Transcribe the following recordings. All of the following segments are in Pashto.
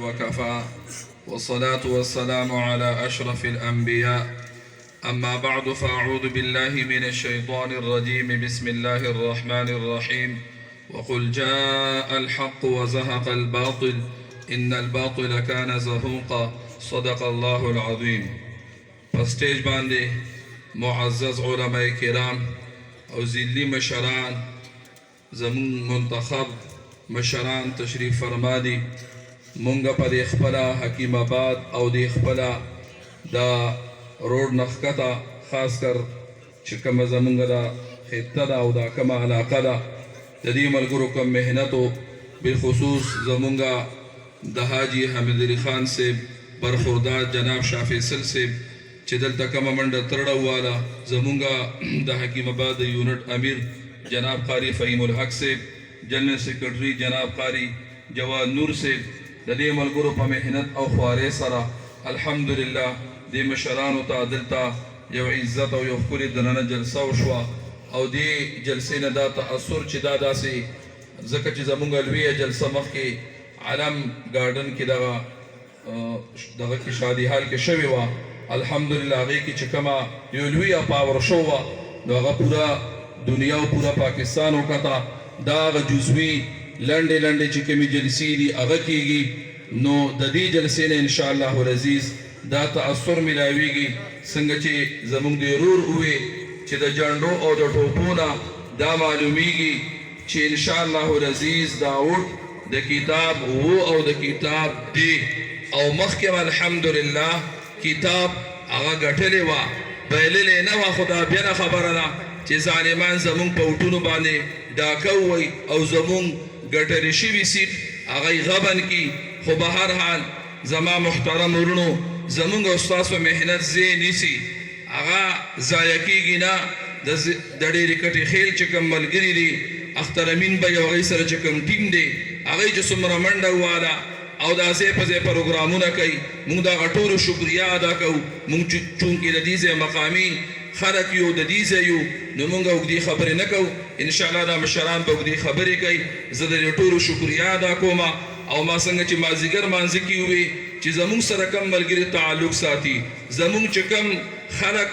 وكفى والصلاة والسلام على أشرف الأنبياء أما بعد فأعوذ بالله من الشيطان الرجيم بسم الله الرحمن الرحيم وقل جاء الحق وزهق الباطل إن الباطل كان زهوقا صدق الله العظيم. فستيج باندي معزز علماء كرام او ذلی مشران زمون منتخب مشران تشریف فرما دي مونږ په دې خپله حکیم آباد او د خپله دا روډ نښکته خاص کر چې کومه زمونږ دا خطه ده او دا کومه علاقه ده د دې ملګرو کوم محنتو بالخصوص زمونږ د حاجي حامد علي خان صاحب برخوردار جناب شاه فیصل صاحب چې دلته کومه منډه ترړه واله زمونږ د حکیم آباد یونټ امیر جناب قاری فهیم الحق صاحب جنرل سیکرټري جناب قاری جواد نور صاحب د دې ملګرو په محنت او خوارۍ سره الحمدلله د مشرانو ته دلته یو عزت او یو ښکلې دننه جلسه وشوه او دې جلسې نه دا تاثر چې دا داسې ځکه چې زمونږ لویه جلسه مخکې علم ګارډن کې دغه کې شادي حال کې شوې وه الحمدلله هغې کې چې کومه یو لویه پاور شو وه نو هغه پوره دنیا او پوره پاکستان وکته دا هغه جزوي لنډې لنډې چې کومې جلسې دي هغه کېږي نو د دې جلسې نه انشاءالله العزیز دا تاثر ملاویږي څنګه چې زموږ د ورور ووې چې د جنډو او د ټوپو نه دا معلومیږي چې انشاءالله العزیز دا وټ د کتاب او د کتاب دی او مخکې الحمدلله کتاب هغه ګټلې وه بایللې نه وه خو دا بیا نه خبره ده چې ظالمان زمونږ په وټونو باندې ډاکه ووایي او زمونږ ګټلې شوي سیټ هغه یې غبن کي خو به هر حال زما محترم ورونو زمونږ او ستاسو محنت ځای نیسي هغه ضایع کېږي نه د ډېرې کټې خیل چې کوم ملګري دي اختر امین به یو هغوی سره چې کوم ټیم دی هغوی چې څومره منډه واله او دا ځای په ځای پروګرامونه کوي موږ د هغه ټولو شکریا ادا کوو موږ چونکې د دې ځای مقامي خلک یو د دې ځای یو نو موږ اوږدې خبرې نه کوو انشاءالله دا مشران به اوږدې خبرې کوي زه د دې ټولو شکریا ادا کوم او ما څنګه چې مازدیګر مانځه کې ووې چې زموږ سره کم ملګري تعلق ساتي زموږ چې کم خلک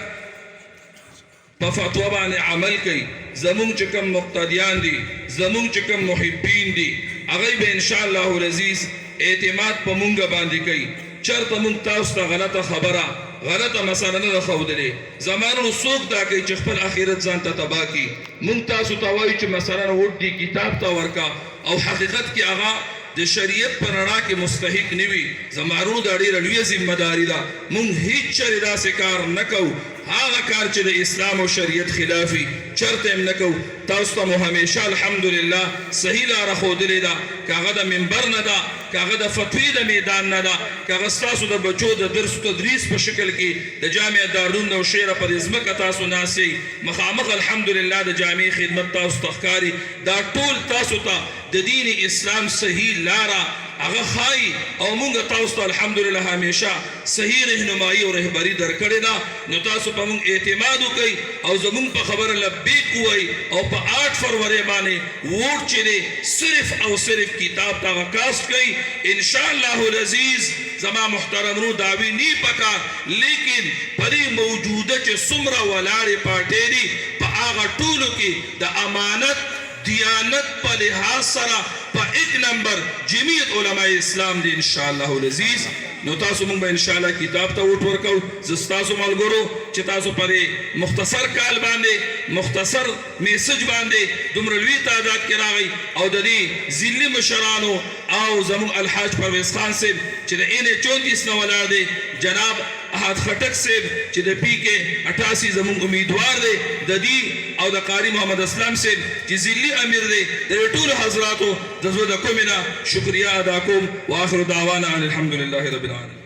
په فتوا باندې عمل کوي زموږ چې کم مقتدیان دي زموږ چې کم محبین دي هغوی به انشاءالله العزیز اعتماد په مونږ باندې کوي چرته مونږ تاسو ته غلطه خبره غلطه مسله نه ده ښودلې زمانو څوک دا کوي چې خپل آخرت ځان ته تباه کړي مونږ تاسو ته وایو چې مثلا وټ دي کتاب ته ورکه او حقیقت کې هغه د شریعت په رڼا کې مستحق نه وي زمانو دا ډېره لویه ذمه داري ده مونږ هیڅ چرې داسې کار نه کوو هغه کار چې د اسلام او شریعت خلافي چرته هم نه کوو تاسو ته مو همیشه الحمدلله صحیح لاره ښودلې ده که هغه د منبر نه ده که هغه د فتوی د میدان نه ده که هغه ستاسو د بچو د درس و تدریس په شکل کې د جامع دارالعلوم نوشیره پر ځمکه تاسو ناست یئ مخامخ الحمدلله د جامع خدمت تاسو ته ښکاري دا ټول تاسو ته د دین اسلام صحیح لاره هغه ښایي او مونږ تاسو ته الحمدلله همیشه صحیح رهنمایي او رهبري درکړې ده نو تاسو په مونږ اعتماد وکئ او زمونږ په خبره لبیک ووایئ او په 8 فروری باندې ووټ چې دی صرف او صرف کتاب ته هغه کاسټ کوئ انشاءالله العزیز زما محترم رو دعوی نی پکار لیکن په دې موجوده چې څومره ولاړې پارټۍ دي په هغه ټولو کې د امانت دیانت په لحاظ سره په 1 نمبر جمعیت علماء اسلام دی انشاءالله العزیز نو تاسو مونږ به انشاءالله کتاب ته ووټ ورکوو زه ستاسو ملګرو چې تاسو په دې مختصر کال باندې مختصر میسج باندې دومره لوی تعداد کې راغی او د دې ذلي مشرانو او زموږ الحاج پرویز خان صاحب چې د NH34 نه ولاړ دی جناب احد خټک صاحب چې د PK 88 زموږ امیدوار دی د دې او د قاری محمد اسلام صاحب چې ذلي امیر دی د ټولو حضراتو د زړه د کومې نه شکریا ادا کوم واخر دعوانا ان الحمدلله رب العالمین